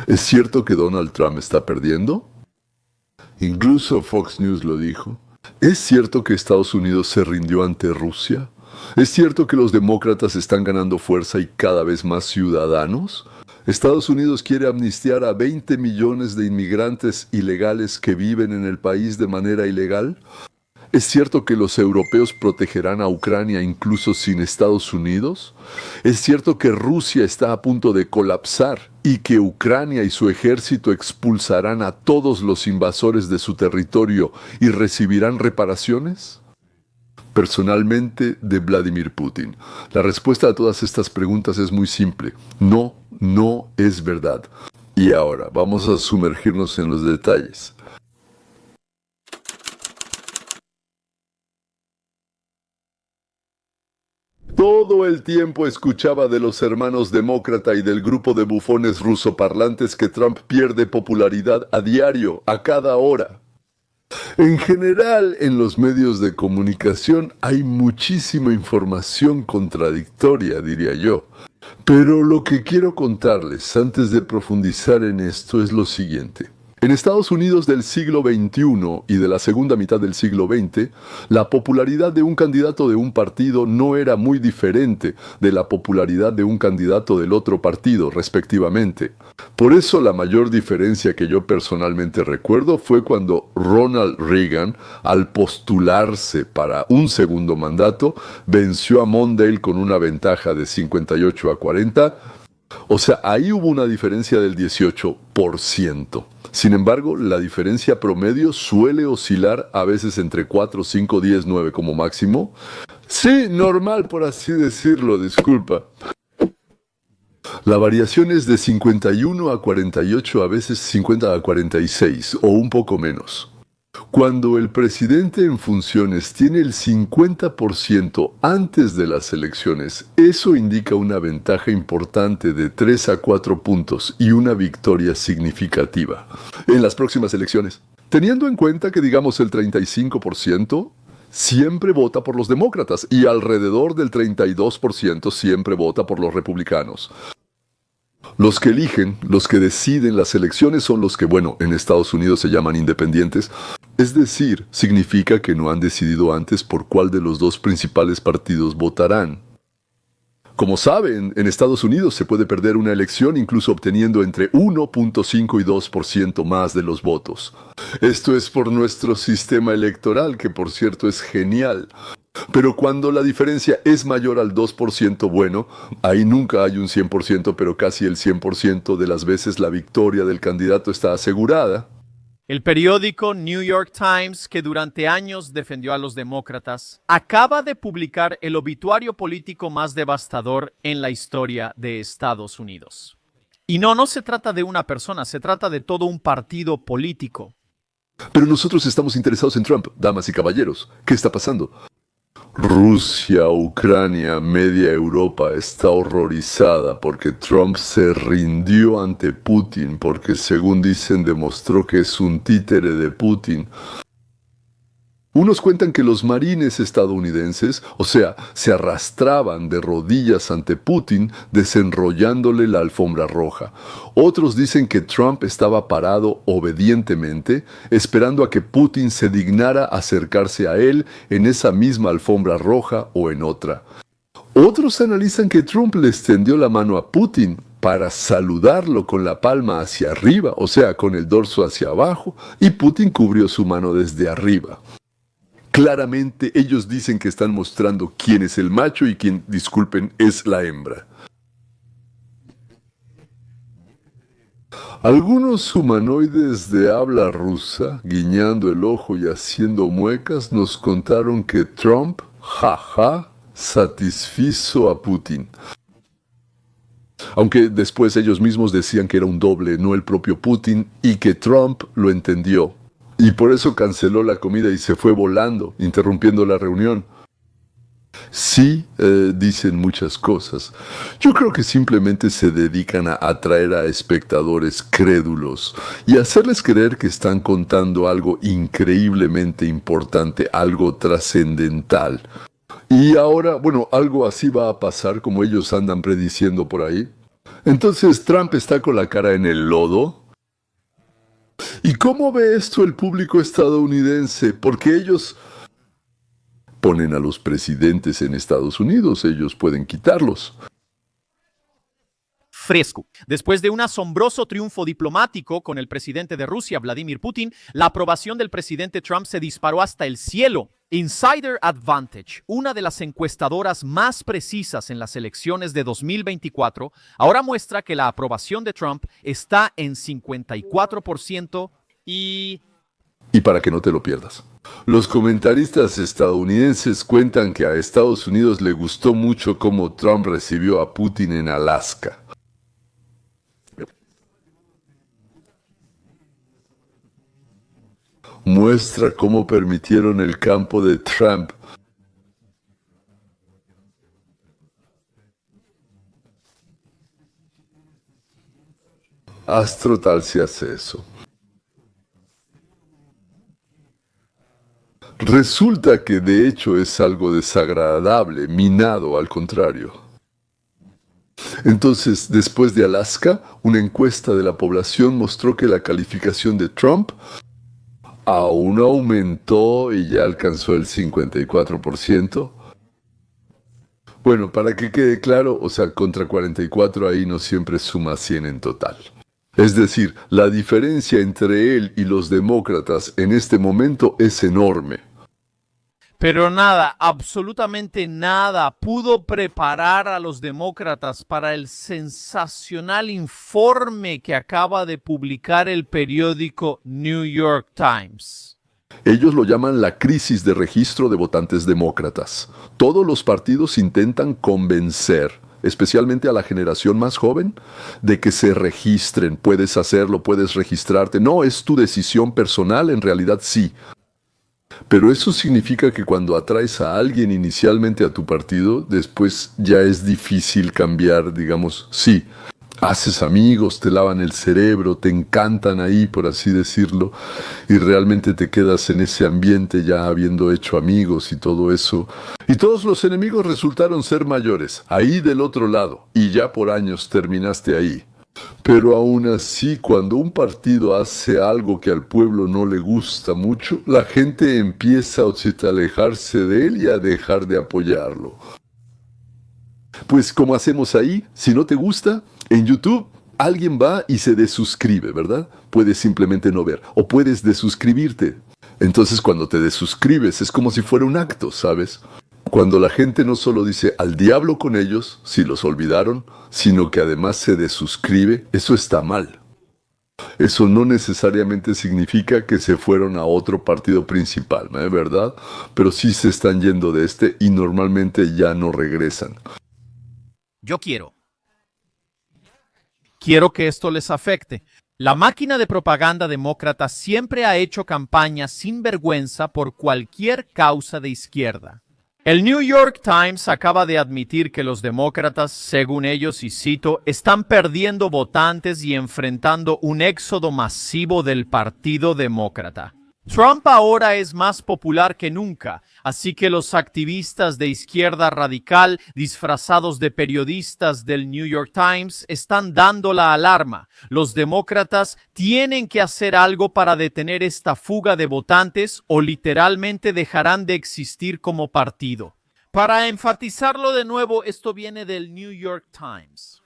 ¿Es cierto que Donald Trump está perdiendo? Incluso Fox News lo dijo. ¿Es cierto que Estados Unidos se rindió ante Rusia? ¿Es cierto que los demócratas están ganando fuerza y cada vez más ciudadanos? Estados Unidos quiere amnistiar a 20 millones de inmigrantes ilegales que viven en el país de manera ilegal. ¿Es cierto que los europeos protegerán a Ucrania incluso sin Estados Unidos? ¿Es cierto que Rusia está a punto de colapsar y que Ucrania y su ejército expulsarán a todos los invasores de su territorio y recibirán reparaciones? Personalmente, de Vladimir Putin. La respuesta a todas estas preguntas es muy simple. No, no es verdad. Y ahora, vamos a sumergirnos en los detalles. Todo el tiempo escuchaba de los hermanos demócrata y del grupo de bufones rusoparlantes que Trump pierde popularidad a diario, a cada hora. En general, en los medios de comunicación hay muchísima información contradictoria, diría yo. Pero lo que quiero contarles antes de profundizar en esto es lo siguiente. En Estados Unidos del siglo XXI y de la segunda mitad del siglo XX, la popularidad de un candidato de un partido no era muy diferente de la popularidad de un candidato del otro partido, respectivamente. Por eso la mayor diferencia que yo personalmente recuerdo fue cuando Ronald Reagan, al postularse para un segundo mandato, venció a Mondale con una ventaja de 58-40. O sea, ahí hubo una diferencia del 18%. Sin embargo, la diferencia promedio suele oscilar a veces entre 4, 5, 10, 9 como máximo. Sí, normal por así decirlo, disculpa. La variación es de 51-48, a veces 50-46 o un poco menos. Cuando el presidente en funciones tiene el 50% antes de las elecciones, eso indica una ventaja importante de 3 a 4 puntos y una victoria significativa en las próximas elecciones. Teniendo en cuenta que digamos el 35% siempre vota por los demócratas y alrededor del 32% siempre vota por los republicanos. Los que eligen, los que deciden las elecciones son los que, bueno, en Estados Unidos se llaman independientes. Es decir, significa que no han decidido antes por cuál de los dos principales partidos votarán. Como saben, en Estados Unidos se puede perder una elección incluso obteniendo entre 1.5 y 2% más de los votos. Esto es por nuestro sistema electoral, que por cierto es genial. Pero cuando la diferencia es mayor al 2%, bueno, ahí nunca hay un 100%, pero casi el 100% de las veces la victoria del candidato está asegurada. El periódico New York Times, que durante años defendió a los demócratas, acaba de publicar el obituario político más devastador en la historia de Estados Unidos. Y no se trata de una persona, se trata de todo un partido político. Pero nosotros estamos interesados en Trump, damas y caballeros. ¿Qué está pasando? Rusia, Ucrania, media Europa está horrorizada porque Trump se rindió ante Putin porque, según dicen, demostró que es un títere de Putin. Unos cuentan que los marines estadounidenses, o sea, se arrastraban de rodillas ante Putin desenrollándole la alfombra roja. Otros dicen que Trump estaba parado obedientemente, esperando a que Putin se dignara acercarse a él en esa misma alfombra roja o en otra. Otros analizan que Trump le extendió la mano a Putin para saludarlo con la palma hacia arriba, o sea, con el dorso hacia abajo, y Putin cubrió su mano desde arriba. Claramente ellos dicen que están mostrando quién es el macho y quién, disculpen, es la hembra. Algunos humanoides de habla rusa, guiñando el ojo y haciendo muecas, nos contaron que Trump, jaja, satisfizo a Putin. Aunque después ellos mismos decían que era un doble, no el propio Putin, y que Trump lo entendió. Y por eso canceló la comida y se fue volando, interrumpiendo la reunión. Sí, dicen muchas cosas. Yo creo que simplemente se dedican a atraer a espectadores crédulos y hacerles creer que están contando algo increíblemente importante, algo trascendental. Y ahora, bueno, algo así va a pasar como ellos andan prediciendo por ahí. Entonces Trump está con la cara en el lodo. ¿Y cómo ve esto el público estadounidense? Porque ellos ponen a los presidentes en Estados Unidos, ellos pueden quitarlos. Fresco. Después de un asombroso triunfo diplomático con el presidente de Rusia, Vladimir Putin, la aprobación del presidente Trump se disparó hasta el cielo. Insider Advantage, una de las encuestadoras más precisas en las elecciones de 2024, ahora muestra que la aprobación de Trump está en 54% y para que no te lo pierdas. Los comentaristas estadounidenses cuentan que a Estados Unidos le gustó mucho cómo Trump recibió a Putin en Alaska. Muestra cómo permitieron el campo de Trump. Astro tal si hace eso. Resulta que de hecho es algo desagradable, minado al contrario. Entonces, después de Alaska, una encuesta de la población mostró que la calificación de Trump aún aumentó y ya alcanzó el 54%. Bueno, para que quede claro, o sea, contra 44 ahí no siempre suma 100 en total. Es decir, la diferencia entre él y los demócratas en este momento es enorme. Pero nada, absolutamente nada, pudo preparar a los demócratas para el sensacional informe que acaba de publicar el periódico New York Times. Ellos lo llaman la crisis de registro de votantes demócratas. Todos los partidos intentan convencer, especialmente a la generación más joven, de que se registren. Puedes hacerlo, puedes registrarte. No, es tu decisión personal, en realidad sí. Pero eso significa que cuando atraes a alguien inicialmente a tu partido, después ya es difícil cambiar, digamos, sí. Haces amigos, te lavan el cerebro, te encantan ahí, por así decirlo, y realmente te quedas en ese ambiente ya habiendo hecho amigos y todo eso. Y todos los enemigos resultaron ser mayores, ahí del otro lado, y ya por años terminaste ahí. Pero aún así, cuando un partido hace algo que al pueblo no le gusta mucho, la gente empieza a alejarse de él y a dejar de apoyarlo. Pues como hacemos ahí, si no te gusta, en YouTube alguien va y se desuscribe, ¿verdad? Puedes simplemente no ver, o puedes desuscribirte. Entonces cuando te desuscribes es como si fuera un acto, ¿sabes? Cuando la gente no solo dice al diablo con ellos, si los olvidaron, sino que además se desuscribe, eso está mal. Eso no necesariamente significa que se fueron a otro partido principal, ¿verdad? Pero sí se están yendo de este y normalmente ya no regresan. Yo quiero que esto les afecte. La máquina de propaganda demócrata siempre ha hecho campaña sin vergüenza por cualquier causa de izquierda. El New York Times acaba de admitir que los demócratas, según ellos, y cito, están perdiendo votantes y enfrentando un éxodo masivo del Partido Demócrata. Trump ahora es más popular que nunca, así que los activistas de izquierda radical, disfrazados de periodistas del New York Times, están dando la alarma. Los demócratas tienen que hacer algo para detener esta fuga de votantes o literalmente dejarán de existir como partido. Para enfatizarlo de nuevo, esto viene del New York Times.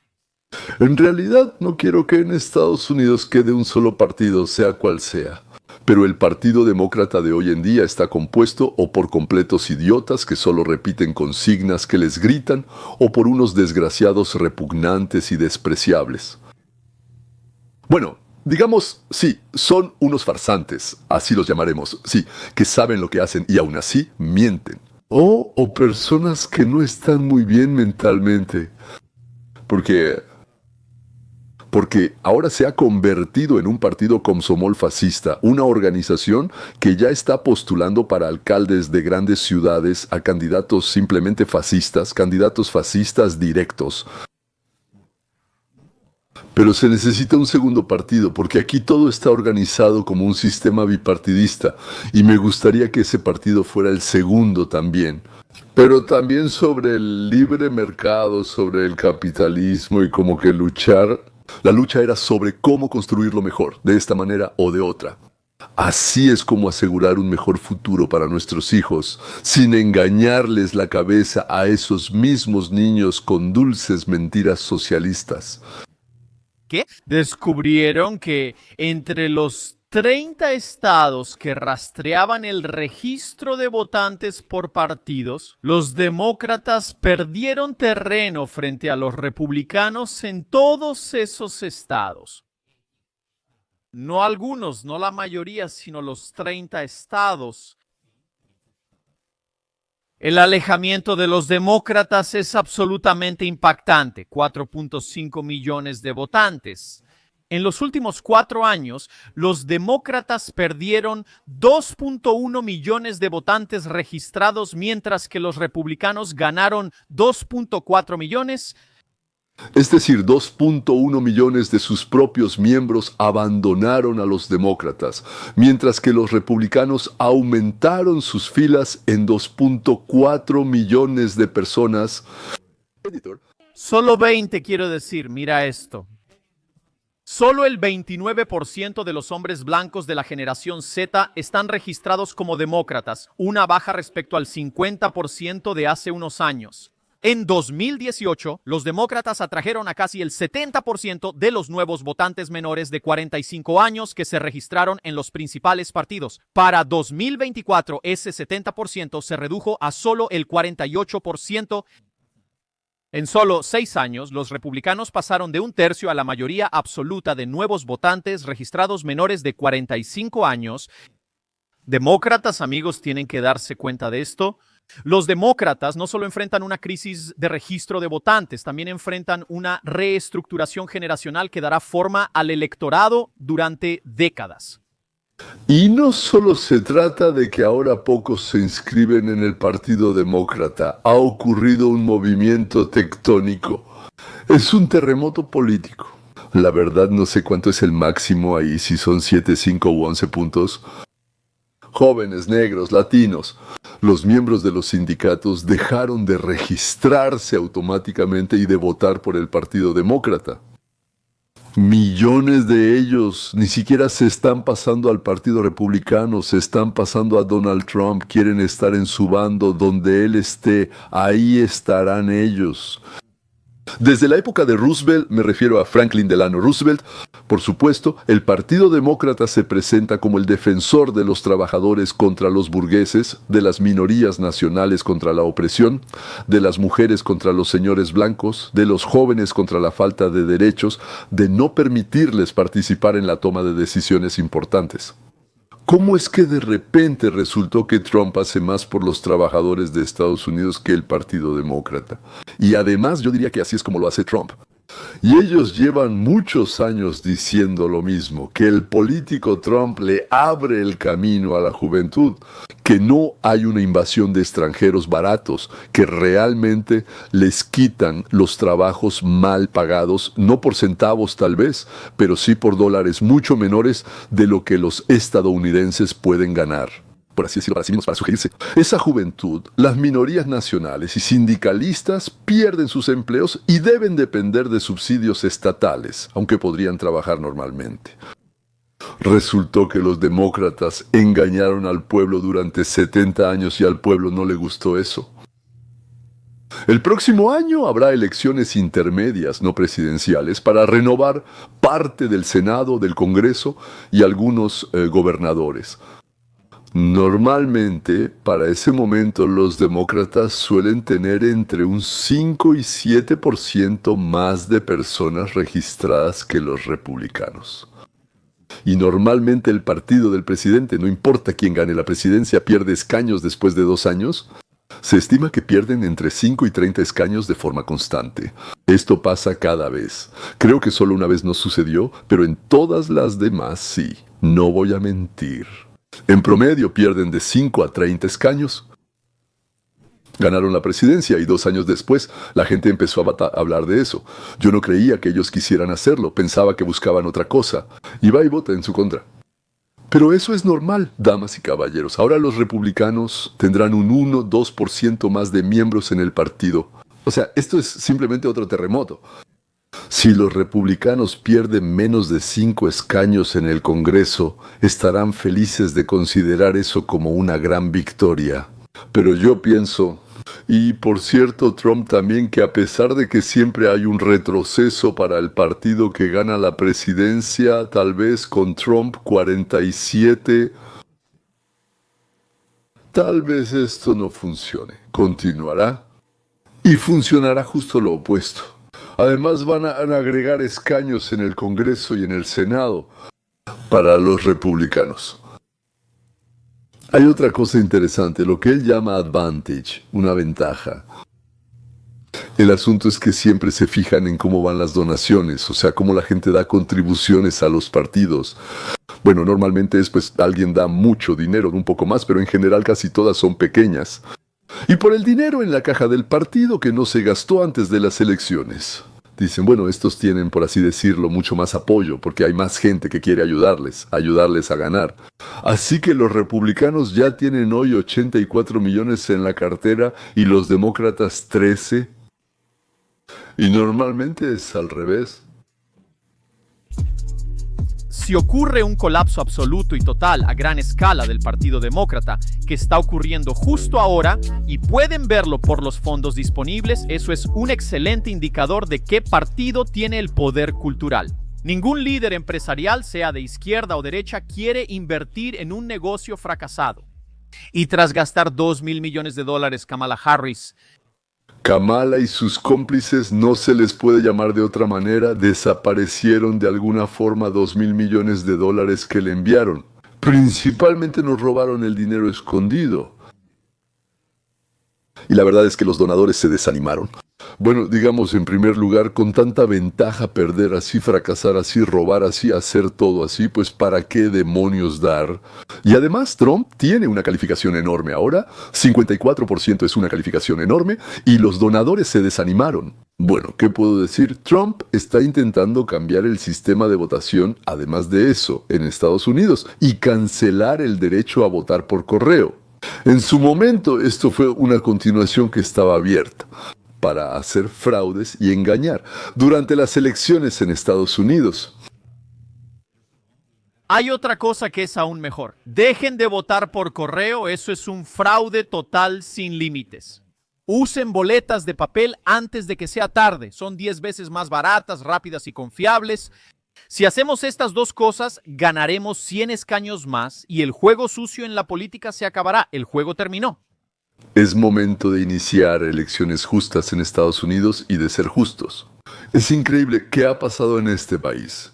En realidad no quiero que en Estados Unidos quede un solo partido, sea cual sea. Pero el Partido Demócrata de hoy en día está compuesto o por completos idiotas que solo repiten consignas que les gritan o por unos desgraciados repugnantes y despreciables. Bueno, digamos, sí, son unos farsantes, así los llamaremos, sí, que saben lo que hacen y aún así mienten. O personas que no están muy bien mentalmente. Porque ahora se ha convertido en un partido komsomol fascista, una organización que ya está postulando para alcaldes de grandes ciudades a candidatos simplemente fascistas, candidatos fascistas directos. Pero se necesita un segundo partido, porque aquí todo está organizado como un sistema bipartidista, y me gustaría que ese partido fuera el segundo también. pero también sobre el libre mercado, sobre el capitalismo y como que la lucha era sobre cómo construirlo mejor, de esta manera o de otra. Así es como asegurar un mejor futuro para nuestros hijos, sin engañarles la cabeza a esos mismos niños con dulces mentiras socialistas. ¿Qué? Descubrieron que entre los 30 estados que rastreaban el registro de votantes por partidos, los demócratas perdieron terreno frente a los republicanos en todos esos estados. No algunos, no la mayoría, sino los 30 estados. El alejamiento de los demócratas es absolutamente impactante, 4.5 millones de votantes. En los últimos 4 años, los demócratas perdieron 2.1 millones de votantes registrados, mientras que los republicanos ganaron 2.4 millones. Es decir, 2.1 millones de sus propios miembros abandonaron a los demócratas, mientras que los republicanos aumentaron sus filas en 2.4 millones de personas. Solo 20, quiero decir, mira esto. Solo el 29% de los hombres blancos de la generación Z están registrados como demócratas, una baja respecto al 50% de hace unos años. En 2018, los demócratas atrajeron a casi el 70% de los nuevos votantes menores de 45 años que se registraron en los principales partidos. Para 2024, ese 70% se redujo a solo el 48%. En solo 6 años, los republicanos pasaron de un tercio a la mayoría absoluta de nuevos votantes registrados menores de 45 años. Demócratas, amigos, tienen que darse cuenta de esto. Los demócratas no solo enfrentan una crisis de registro de votantes, también enfrentan una reestructuración generacional que dará forma al electorado durante décadas. Y no solo se trata de que ahora pocos se inscriben en el Partido Demócrata, ha ocurrido un movimiento tectónico. Es un terremoto político. La verdad no sé cuánto es el máximo ahí, si son 7, 5 u 11 puntos. Jóvenes, negros, latinos, los miembros de los sindicatos dejaron de registrarse automáticamente y de votar por el Partido Demócrata. Millones de ellos ni siquiera se están pasando al Partido Republicano, se están pasando a Donald Trump, quieren estar en su bando, donde él esté, ahí estarán ellos. Desde la época de Roosevelt, me refiero a Franklin Delano Roosevelt, por supuesto, el Partido Demócrata se presenta como el defensor de los trabajadores contra los burgueses, de las minorías nacionales contra la opresión, de las mujeres contra los señores blancos, de los jóvenes contra la falta de derechos, de no permitirles participar en la toma de decisiones importantes. ¿Cómo es que de repente resultó que Trump hace más por los trabajadores de Estados Unidos que el Partido Demócrata? Y además yo diría que así es como lo hace Trump. Y ellos llevan muchos años diciendo lo mismo, que el político Trump le abre el camino a la juventud, que no hay una invasión de extranjeros baratos, que realmente les quitan los trabajos mal pagados, no por centavos tal vez, pero sí por dólares mucho menores de lo que los estadounidenses pueden ganar. Por así decirlo, para sí mismos, para sugerirse. Esa juventud, las minorías nacionales y sindicalistas pierden sus empleos y deben depender de subsidios estatales, aunque podrían trabajar normalmente. Resultó que los demócratas engañaron al pueblo durante 70 años y al pueblo no le gustó eso. El próximo año habrá elecciones intermedias, no presidenciales, para renovar parte del Senado, del Congreso y algunos gobernadores. Normalmente, para ese momento, los demócratas suelen tener entre un 5 y 7% más de personas registradas que los republicanos. Y normalmente el partido del presidente, no importa quién gane la presidencia, pierde escaños después de 2 años. Se estima que pierden entre 5 y 30 escaños de forma constante. Esto pasa cada vez. Creo que solo una vez no sucedió, pero en todas las demás sí. No voy a mentir. En promedio pierden de 5 a 30 escaños. Ganaron la presidencia y 2 años después la gente empezó a hablar de eso. Yo no creía que ellos quisieran hacerlo, pensaba que buscaban otra cosa. Y va y vota en su contra. Pero eso es normal, damas y caballeros. Ahora los republicanos tendrán un 1-2% más de miembros en el partido. O sea, esto es simplemente otro terremoto. Si los republicanos pierden menos de 5 escaños en el Congreso, estarán felices de considerar eso como una gran victoria. Pero yo pienso, y por cierto Trump también, que a pesar de que siempre hay un retroceso para el partido que gana la presidencia, tal vez con Trump 47, tal vez esto no funcione. Continuará y funcionará justo lo opuesto. Además van a agregar escaños en el Congreso y en el Senado para los republicanos. Hay otra cosa interesante, lo que él llama advantage, una ventaja. El asunto es que siempre se fijan en cómo van las donaciones, o sea, cómo la gente da contribuciones a los partidos. Bueno, normalmente es pues alguien da mucho dinero, un poco más, pero en general casi todas son pequeñas. Y por el dinero en la caja del partido que no se gastó antes de las elecciones. Dicen, bueno, estos tienen, por así decirlo, mucho más apoyo, porque hay más gente que quiere ayudarles a ganar. Así que los republicanos ya tienen hoy 84 millones en la cartera y los demócratas 13. Y normalmente es al revés. Si ocurre un colapso absoluto y total a gran escala del Partido Demócrata, que está ocurriendo justo ahora, y pueden verlo por los fondos disponibles, eso es un excelente indicador de qué partido tiene el poder cultural. Ningún líder empresarial, sea de izquierda o derecha, quiere invertir en un negocio fracasado. Y tras gastar $2,000 millones, Kamala Harris, Kamala y sus cómplices, no se les puede llamar de otra manera, desaparecieron de alguna forma $2,000 millones que le enviaron. Principalmente nos robaron el dinero escondido. Y la verdad es que los donadores se desanimaron. Bueno, digamos, en primer lugar, con tanta ventaja perder así, fracasar así, robar así, hacer todo así, pues ¿para qué demonios dar? Y además Trump tiene una calificación enorme ahora, 54% es una calificación enorme, y los donadores se desanimaron. Bueno, ¿qué puedo decir? Trump está intentando cambiar el sistema de votación, además de eso, en Estados Unidos, y cancelar el derecho a votar por correo. En su momento, esto fue una continuación que estaba abierta para hacer fraudes y engañar durante las elecciones en Estados Unidos. hay otra cosa que es aún mejor. Dejen de votar por correo, eso es un fraude total sin límites. Usen boletas de papel antes de que sea tarde, son 10 veces más baratas, rápidas y confiables. Si hacemos estas dos cosas, ganaremos 100 escaños más y el juego sucio en la política se acabará. El juego terminó. Es momento de iniciar elecciones justas en Estados Unidos y de ser justos. Es increíble qué ha pasado en este país.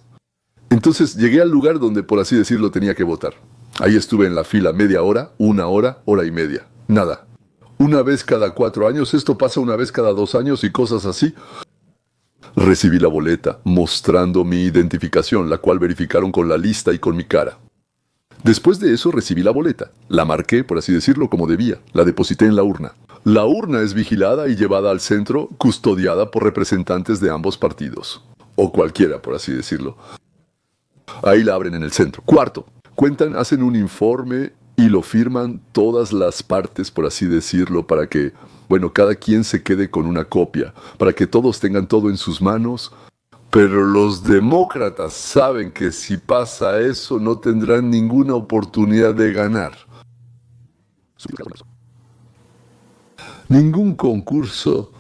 Entonces llegué al lugar donde, por así decirlo, tenía que votar. Ahí estuve en la fila media hora, una hora, hora y media. Nada. Una vez cada 4 años, esto pasa una vez cada 2 años y cosas así. Recibí la boleta mostrando mi identificación, la cual verificaron con la lista y con mi cara. Después de eso recibí la boleta, la marqué, por así decirlo, como debía, la deposité en la urna. La urna es vigilada y llevada al centro, custodiada por representantes de ambos partidos. O cualquiera, por así decirlo. Ahí la abren en el centro. Cuarto, cuentan, hacen un informe y lo firman todas las partes, por así decirlo, para que, bueno, cada quien se quede con una copia, para que todos tengan todo en sus manos. Pero los demócratas saben que si pasa eso no tendrán ninguna oportunidad de ganar. Ningún concurso.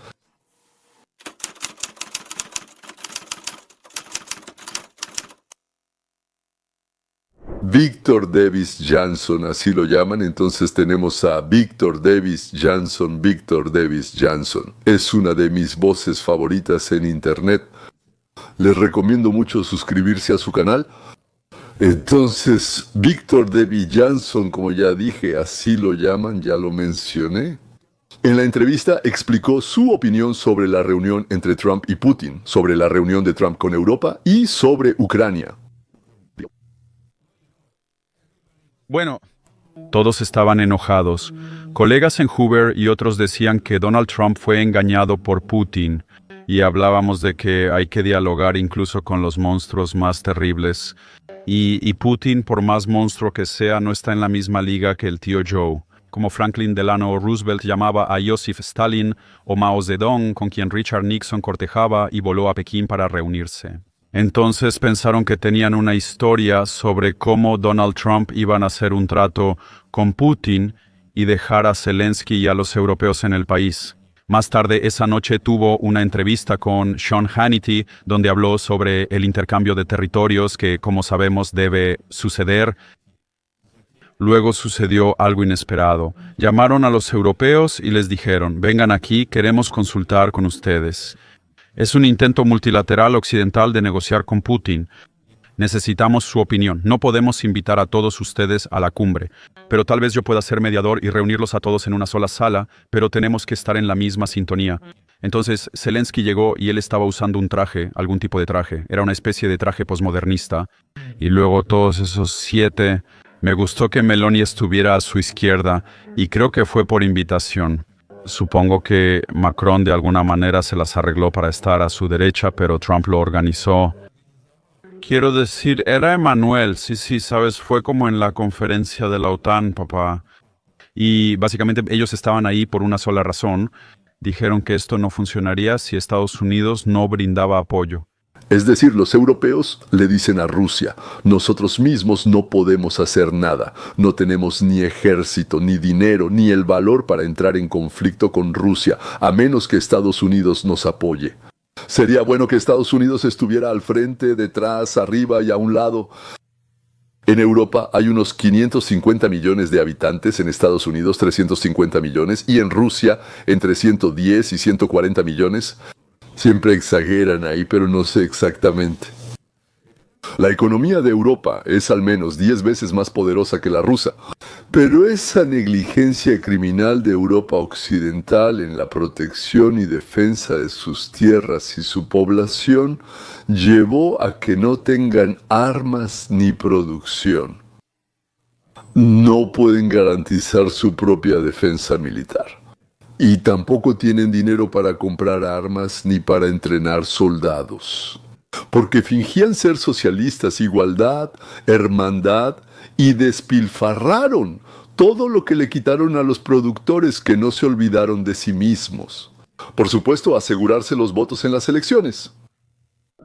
Victor Davis Johnson, así lo llaman. Entonces tenemos a Victor Davis Johnson. Victor Davis Johnson es una de mis voces favoritas en internet. Les recomiendo mucho suscribirse a su canal. Entonces, Victor Davis Johnson, como ya dije, así lo llaman, ya lo mencioné. En la entrevista explicó su opinión sobre la reunión entre Trump y Putin, sobre la reunión de Trump con Europa y sobre Ucrania. Bueno, todos estaban enojados. Colegas en Hoover y otros decían que Donald Trump fue engañado por Putin. y hablábamos de que hay que dialogar incluso con los monstruos más terribles. Y Putin, por más monstruo que sea, no está en la misma liga que el tío Joe. Como Franklin Delano Roosevelt llamaba a Joseph Stalin, o Mao Zedong, con quien Richard Nixon cortejaba y voló a Pekín para reunirse. Entonces pensaron que tenían una historia sobre cómo Donald Trump iban a hacer un trato con Putin y dejar a Zelensky y a los europeos en el país. Más tarde esa noche tuvo una entrevista con Sean Hannity, donde habló sobre el intercambio de territorios que, como sabemos, debe suceder. Luego sucedió algo inesperado. Llamaron a los europeos y les dijeron, vengan aquí, queremos consultar con ustedes. Es un intento multilateral occidental de negociar con Putin. Necesitamos su opinión. No podemos invitar a todos ustedes a la cumbre, pero tal vez yo pueda ser mediador y reunirlos a todos en una sola sala, pero tenemos que estar en la misma sintonía. Entonces Zelensky llegó y él estaba usando un traje, algún tipo de traje. Era una especie de traje posmodernista. Y luego todos esos 7... Me gustó que Meloni estuviera a su izquierda y creo que fue por invitación. Supongo que Macron de alguna manera se las arregló para estar a su derecha, pero Trump lo organizó. Quiero decir, era Emmanuel, sí, sabes, fue como en la conferencia de la OTAN, papá. Y básicamente ellos estaban ahí por una sola razón. Dijeron que esto no funcionaría si Estados Unidos no brindaba apoyo. Es decir, los europeos le dicen a Rusia, nosotros mismos no podemos hacer nada, no tenemos ni ejército, ni dinero, ni el valor para entrar en conflicto con Rusia, a menos que Estados Unidos nos apoye. Sería bueno que Estados Unidos estuviera al frente, detrás, arriba y a un lado. En Europa hay unos 550 millones de habitantes, en Estados Unidos 350 millones y en Rusia entre 110 y 140 millones. Siempre exageran ahí, pero no sé exactamente. La economía de Europa es al menos 10 veces más poderosa que la rusa. Pero esa negligencia criminal de Europa Occidental en la protección y defensa de sus tierras y su población llevó a que no tengan armas ni producción. No pueden garantizar su propia defensa militar. Y tampoco tienen dinero para comprar armas ni para entrenar soldados. Porque fingían ser socialistas, igualdad, hermandad, y despilfarraron todo lo que le quitaron a los productores que no se olvidaron de sí mismos. Por supuesto, asegurarse los votos en las elecciones.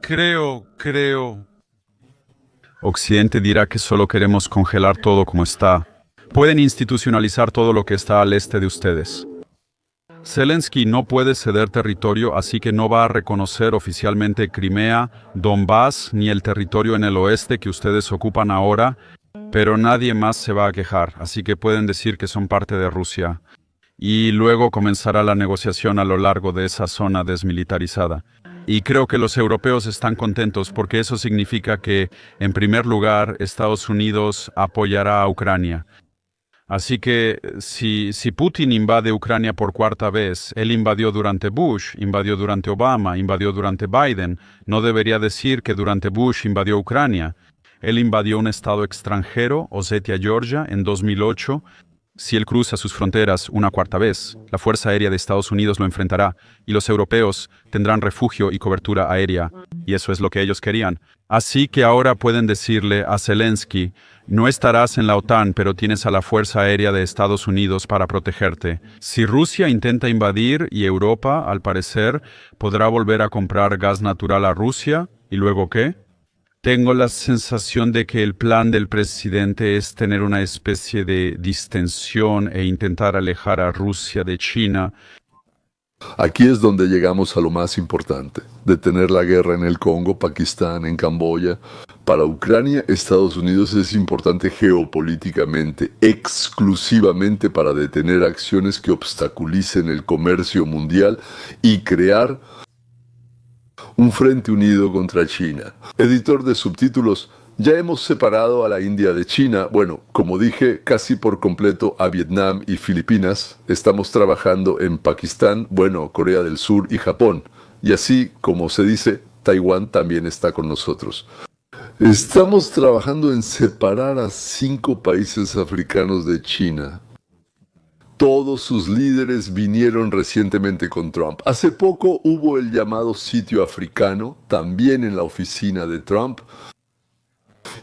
Creo. Occidente dirá que solo queremos congelar todo como está. Pueden institucionalizar todo lo que está al este de ustedes. Zelensky no puede ceder territorio, así que no va a reconocer oficialmente Crimea, Donbass, ni el territorio en el oeste que ustedes ocupan ahora, pero nadie más se va a quejar, así que pueden decir que son parte de Rusia. Y luego comenzará la negociación a lo largo de esa zona desmilitarizada. Y creo que los europeos están contentos porque eso significa que, en primer lugar, Estados Unidos apoyará a Ucrania. Así que si Putin invade Ucrania por cuarta vez, él invadió durante Bush, invadió durante Obama, invadió durante Biden, no debería decir que durante Bush invadió Ucrania. Él invadió un estado extranjero, Osetia, Georgia, en 2008. Si él cruza sus fronteras una cuarta vez, la Fuerza Aérea de Estados Unidos lo enfrentará y los europeos tendrán refugio y cobertura aérea. Y eso es lo que ellos querían. Así que ahora pueden decirle a Zelensky, no estarás en la OTAN, pero tienes a la Fuerza Aérea de Estados Unidos para protegerte. Si Rusia intenta invadir y Europa, al parecer, podrá volver a comprar gas natural a Rusia, ¿y luego qué? Tengo la sensación de que el plan del presidente es tener una especie de distensión e intentar alejar a Rusia de China. Aquí es donde llegamos a lo más importante, detener la guerra en el Congo, Pakistán, en Camboya. Para Ucrania, Estados Unidos es importante geopolíticamente, exclusivamente para detener acciones que obstaculicen el comercio mundial y crear un frente unido contra China. Editor de subtítulos, ya hemos separado a la India de China, bueno, como dije, casi por completo a Vietnam y Filipinas. Estamos trabajando en Pakistán, bueno, Corea del Sur y Japón. Y así, como se dice, Taiwán también está con nosotros. Estamos trabajando en separar a 5 países africanos de China. Todos sus líderes vinieron recientemente con Trump. Hace poco hubo el llamado sitio africano, también en la oficina de Trump.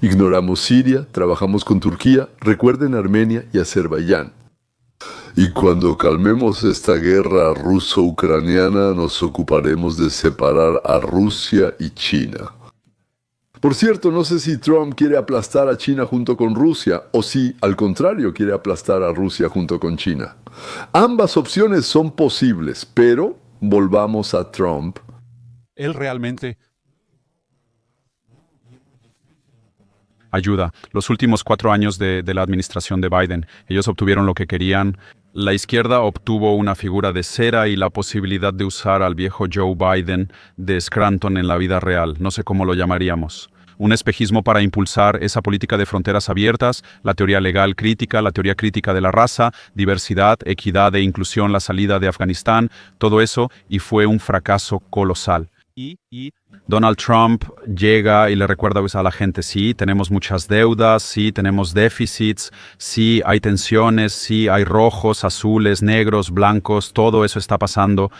Ignoramos Siria, trabajamos con Turquía, recuerden Armenia y Azerbaiyán. Y cuando calmemos esta guerra ruso-ucraniana, nos ocuparemos de separar a Rusia y China. Por cierto, no sé si Trump quiere aplastar a China junto con Rusia o si, al contrario, quiere aplastar a Rusia junto con China. Ambas opciones son posibles, pero volvamos a Trump. Él realmente ayuda. Los últimos 4 años de la administración de Biden, ellos obtuvieron lo que querían. La izquierda obtuvo una figura de cera y la posibilidad de usar al viejo Joe Biden de Scranton en la vida real. No sé cómo lo llamaríamos. Un espejismo para impulsar esa política de fronteras abiertas, la teoría legal crítica, la teoría crítica de la raza, diversidad, equidad e inclusión, la salida de Afganistán, todo eso, y fue un fracaso colosal. Y Donald Trump llega y le recuerda a la gente, sí, tenemos muchas deudas, sí, tenemos déficits, sí, hay tensiones, sí, hay rojos, azules, negros, blancos, todo eso está pasando.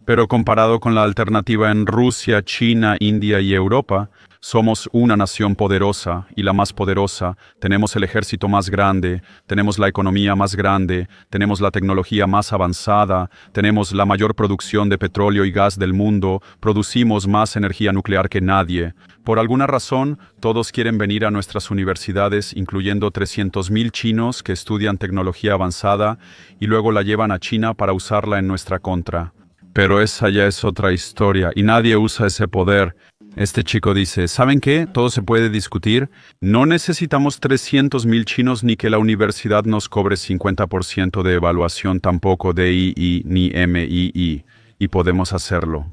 Pero comparado con la alternativa en Rusia, China, India y Europa, somos una nación poderosa y la más poderosa. Tenemos el ejército más grande, tenemos la economía más grande, tenemos la tecnología más avanzada, tenemos la mayor producción de petróleo y gas del mundo, producimos más energía nuclear que nadie. Por alguna razón, todos quieren venir a nuestras universidades, incluyendo 300,000 chinos que estudian tecnología avanzada y luego la llevan a China para usarla en nuestra contra. Pero esa ya es otra historia y nadie usa ese poder. Este chico dice, ¿saben qué? Todo se puede discutir. No necesitamos 300,000 chinos ni que la universidad nos cobre 50% de evaluación, tampoco de II ni MII. Y podemos hacerlo.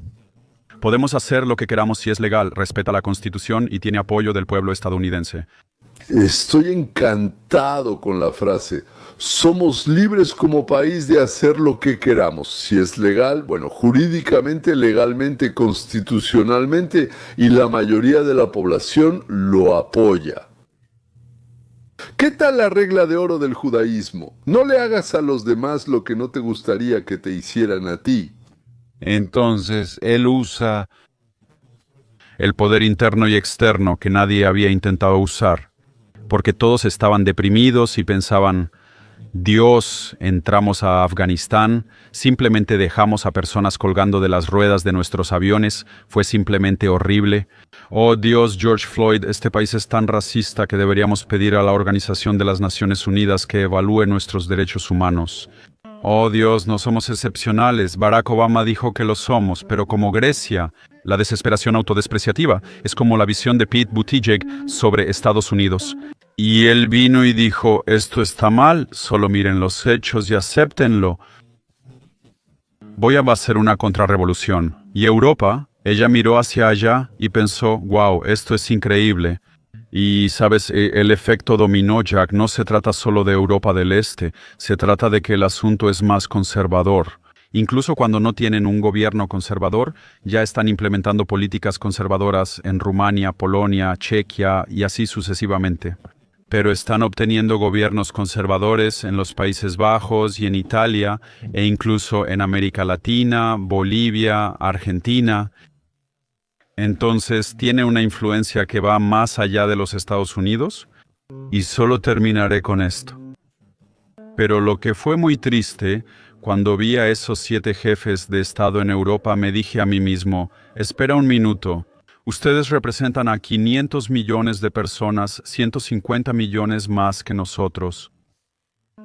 Podemos hacer lo que queramos si es legal, respeta la Constitución y tiene apoyo del pueblo estadounidense. Estoy encantado con la frase. Somos libres como país de hacer lo que queramos. Si es legal, bueno, jurídicamente, legalmente, constitucionalmente, y la mayoría de la población lo apoya. ¿Qué tal la regla de oro del judaísmo? No le hagas a los demás lo que no te gustaría que te hicieran a ti. entonces él usa El poder interno y externo que nadie había intentado usar, porque todos estaban deprimidos y pensaban, Dios, entramos a Afganistán, simplemente dejamos a personas colgando de las ruedas de nuestros aviones, fue simplemente horrible. Oh Dios, George Floyd, este país es tan racista que deberíamos pedir a la Organización de las Naciones Unidas que evalúe nuestros derechos humanos. Oh Dios, no somos excepcionales. Barack Obama dijo que lo somos, pero como Grecia, la desesperación autodespreciativa es como la visión de Pete Buttigieg sobre Estados Unidos. Y él vino y dijo, esto está mal, solo miren los hechos y acéptenlo. Voy a hacer una contrarrevolución. Y Europa, ella miró hacia allá y pensó, wow, esto es increíble. Y, sabes, el efecto dominó, Jack, no se trata solo de Europa del Este, se trata de que el asunto es más conservador. Incluso cuando no tienen un gobierno conservador, ya están implementando políticas conservadoras en Rumania, Polonia, Chequia y así sucesivamente. Pero están obteniendo gobiernos conservadores en los Países Bajos y en Italia, e incluso en América Latina, Bolivia, Argentina. Entonces, ¿tiene una influencia que va más allá de los Estados Unidos? Y solo terminaré con esto. Pero lo que fue muy triste, cuando vi a esos 7 jefes de Estado en Europa, me dije a mí mismo, espera un minuto. Ustedes representan a 500 millones de personas, 150 millones más que nosotros.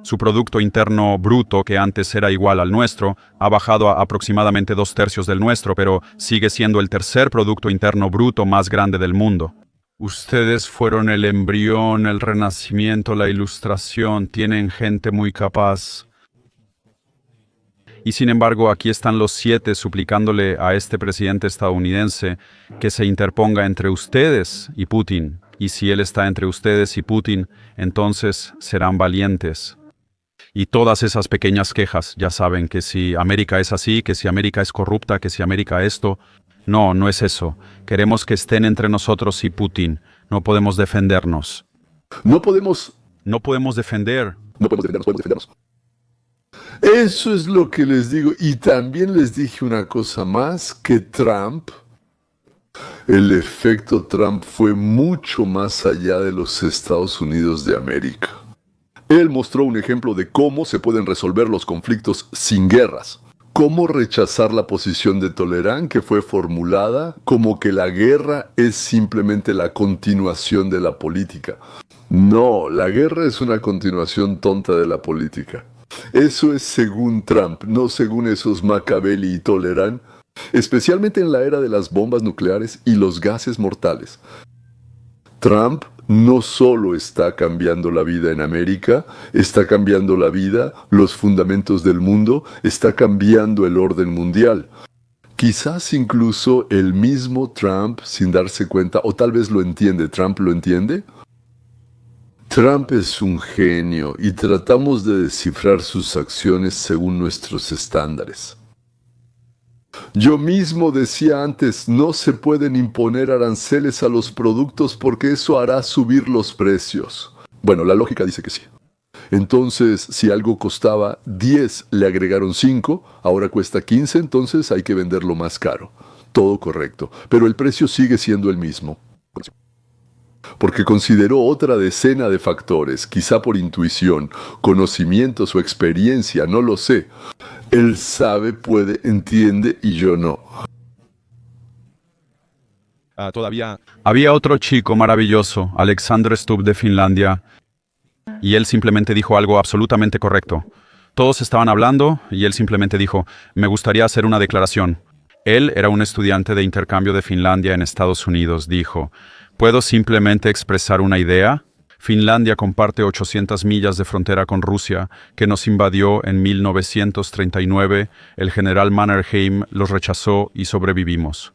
Su Producto Interno Bruto, que antes era igual al nuestro, ha bajado a aproximadamente 2/3 del nuestro, pero sigue siendo el tercer Producto Interno Bruto más grande del mundo. Ustedes fueron el embrión, el renacimiento, la ilustración, tienen gente muy capaz. Y sin embargo, aquí están los 7 suplicándole a este presidente estadounidense que se interponga entre ustedes y Putin. Y si él está entre ustedes y Putin, entonces serán valientes. Y todas esas pequeñas quejas, ya saben que si América es así, que si América es corrupta, que si América esto. No, no es eso. Queremos que estén entre nosotros y Putin. No podemos defendernos. No podemos No podemos defender. defendernos. Eso es lo que les digo. Y también les dije una cosa más, que Trump, el efecto Trump fue mucho más allá de los Estados Unidos de América. Él mostró un ejemplo de cómo se pueden resolver los conflictos sin guerras. Cómo rechazar la posición de Tolerán que fue formulada como que la guerra es simplemente la continuación de la política. No, la guerra es una continuación tonta de la política. Eso es según Trump, no según esos Machiavelli y Tolerán, especialmente en la era de las bombas nucleares y los gases mortales. Trump no solo está cambiando la vida en América, está cambiando la vida, los fundamentos del mundo, está cambiando el orden mundial. Quizás incluso el mismo Trump, sin darse cuenta, o tal vez lo entiende, ¿Trump lo entiende? Trump es un genio y tratamos de descifrar sus acciones según nuestros estándares. Yo mismo decía antes, no se pueden imponer aranceles a los productos porque eso hará subir los precios. Bueno, la lógica dice que sí. Entonces, si algo costaba 10, le agregaron 5, ahora cuesta 15, entonces hay que venderlo más caro. Todo correcto, pero el precio sigue siendo el mismo. Porque consideró otra decena de factores, quizá por intuición, conocimientos o experiencia, no lo sé. Él sabe, puede, entiende y yo no. Todavía Había otro chico maravilloso, Alexander Stubb de Finlandia, y él simplemente dijo algo absolutamente correcto. Todos estaban hablando y él simplemente dijo, me gustaría hacer una declaración. Él era un estudiante de intercambio de Finlandia en Estados Unidos, dijo, ¿puedo simplemente expresar una idea? Finlandia comparte 800 millas de frontera con Rusia, que nos invadió en 1939, el general Mannerheim los rechazó y sobrevivimos.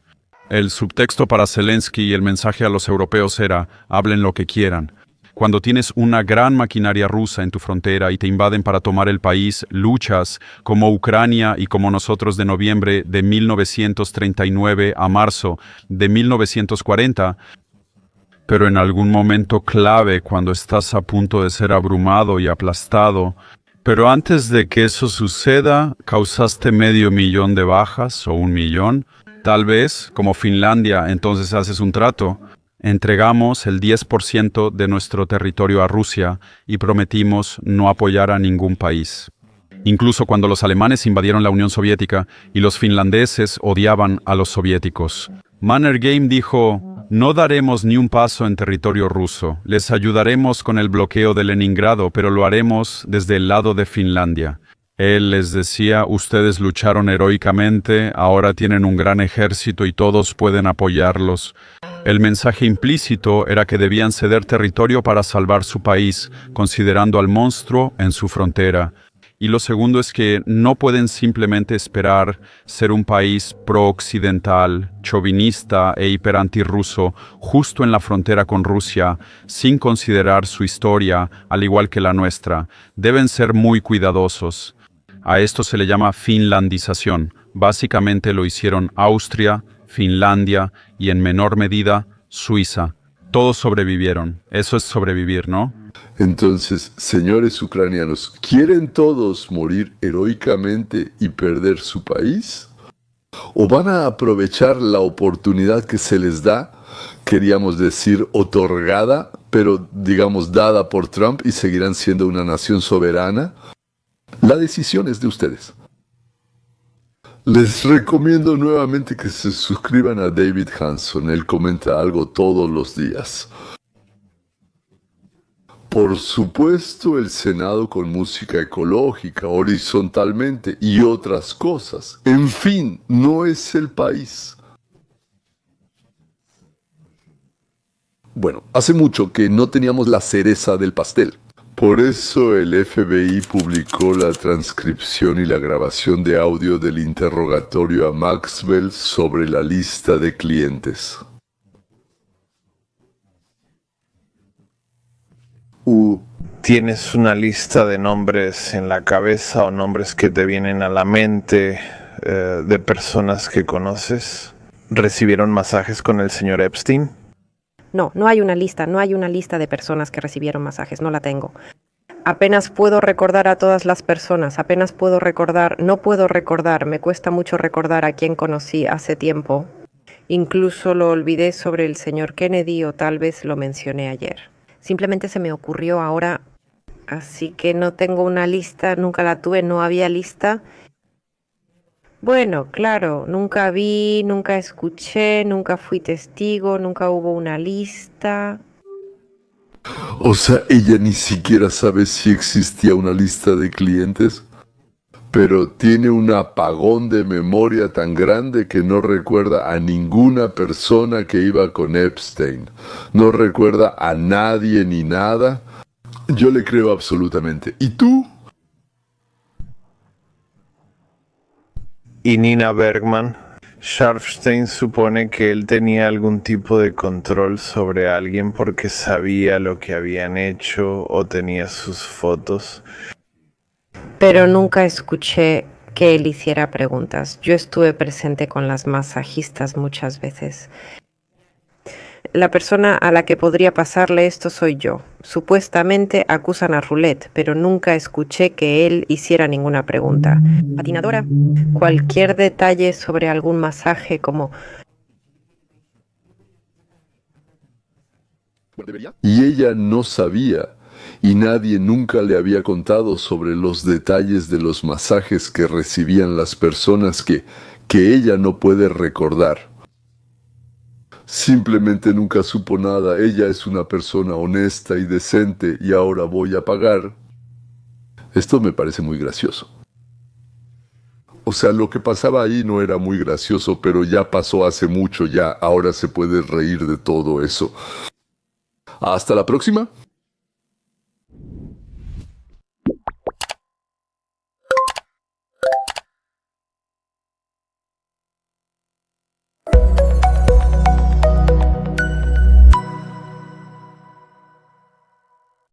El subtexto para Zelensky y el mensaje a los europeos era, hablen lo que quieran. Cuando tienes una gran maquinaria rusa en tu frontera y te invaden para tomar el país, luchas, como Ucrania y como nosotros de noviembre de 1939 a marzo de 1940, pero en algún momento clave cuando estás a punto de ser abrumado y aplastado. Pero antes de que eso suceda, causaste 500,000 de bajas o 1,000,000. Tal vez, como Finlandia, entonces haces un trato. Entregamos el 10% de nuestro territorio a Rusia y prometimos no apoyar a ningún país. Incluso cuando los alemanes invadieron la Unión Soviética y los finlandeses odiaban a los soviéticos. Mannerheim dijo, no daremos ni un paso en territorio ruso. Les ayudaremos con el bloqueo de Leningrado, pero lo haremos desde el lado de Finlandia. Él les decía, ustedes lucharon heroicamente, ahora tienen un gran ejército y todos pueden apoyarlos. El mensaje implícito era que debían ceder territorio para salvar su país, considerando al monstruo en su frontera. Y lo segundo es que no pueden simplemente esperar ser un país pro-occidental, chauvinista e hiperantirruso justo en la frontera con Rusia, sin considerar su historia, al igual que la nuestra. Deben ser muy cuidadosos. A esto se le llama finlandización. Básicamente lo hicieron Austria, Finlandia y en menor medida Suiza. Todos sobrevivieron. Eso es sobrevivir, ¿no? Entonces, señores ucranianos, ¿quieren todos morir heroicamente y perder su país? ¿O van a aprovechar la oportunidad que se les da, queríamos decir otorgada, pero digamos dada por Trump y seguirán siendo una nación soberana? La decisión es de ustedes. Les recomiendo nuevamente que se suscriban a David Hanson. Él comenta algo todos los días. Por supuesto, el Senado con música ecológica, horizontalmente y otras cosas. En fin, no es el país. Bueno, hace mucho que no teníamos la cereza del pastel. Por eso el FBI publicó la transcripción y la grabación de audio del interrogatorio a Maxwell sobre la lista de clientes. ¿Tienes una lista de nombres en la cabeza o nombres que te vienen a la mente de personas que conoces? ¿Recibieron masajes con el señor Epstein? No, no hay una lista de personas que recibieron masajes, no la tengo. Apenas puedo recordar a todas las personas, apenas puedo recordar, no puedo recordar, me cuesta mucho recordar a quien conocí hace tiempo. Incluso lo olvidé sobre el señor Kennedy o tal vez lo mencioné ayer. Simplemente se me ocurrió ahora, así que no tengo una lista, nunca la tuve, no había lista. Bueno, claro, nunca vi, nunca escuché, nunca fui testigo, nunca hubo una lista. O sea, ella ni siquiera sabe si existía una lista de clientes, pero tiene un apagón de memoria tan grande que no recuerda a ninguna persona que iba con Epstein. No recuerda a nadie ni nada. Yo le creo absolutamente. ¿Y tú? Y Nina Bergman. Sharfstein supone que él tenía algún tipo de control sobre alguien porque sabía lo que habían hecho o tenía sus fotos. Pero nunca escuché que él hiciera preguntas. Yo estuve presente con las masajistas muchas veces. La persona a la que podría pasarle esto soy yo. Supuestamente acusan a Roulette, pero nunca escuché que él hiciera ninguna pregunta. Patinadora, cualquier detalle sobre algún masaje como... Y ella no sabía, y nadie nunca le había contado sobre los detalles de los masajes que recibían las personas que ella no puede recordar. Simplemente nunca supo nada. Ella es una persona honesta y decente y ahora voy a pagar. Esto me parece muy gracioso. O sea, lo que pasaba ahí no era muy gracioso, pero ya pasó hace mucho ya. Ahora se puede reír de todo eso. Hasta la próxima.